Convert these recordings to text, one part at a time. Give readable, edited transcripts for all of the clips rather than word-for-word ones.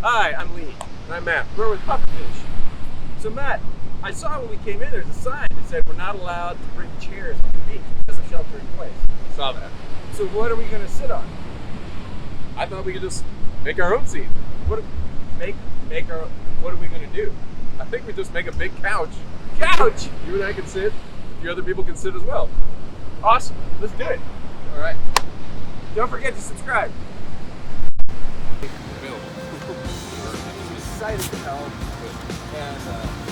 Hi, I'm Lee. And I'm Matt. We're with Pufferfish. So Matt, I saw when we came in there's a sign that said we're not allowed to bring chairs on the beach as a shelter in place. Saw that. So what are we going to sit on? I thought we could just make our own seat. What are we going to do? I think we just make a big couch. Couch! You and I can sit. A few other people can sit as well. Awesome. Let's do it. All right. Don't forget to subscribe. Bill. Excited to help. And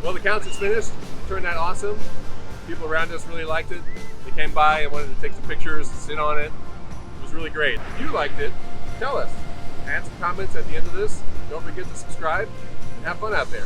Well, the couch is finished. It turned out awesome. People around us really liked it. They came by and wanted to take some pictures, sit on it. It was really great. If you liked it, tell us. Add some comments at the end of this. Don't forget to subscribe and have fun out there.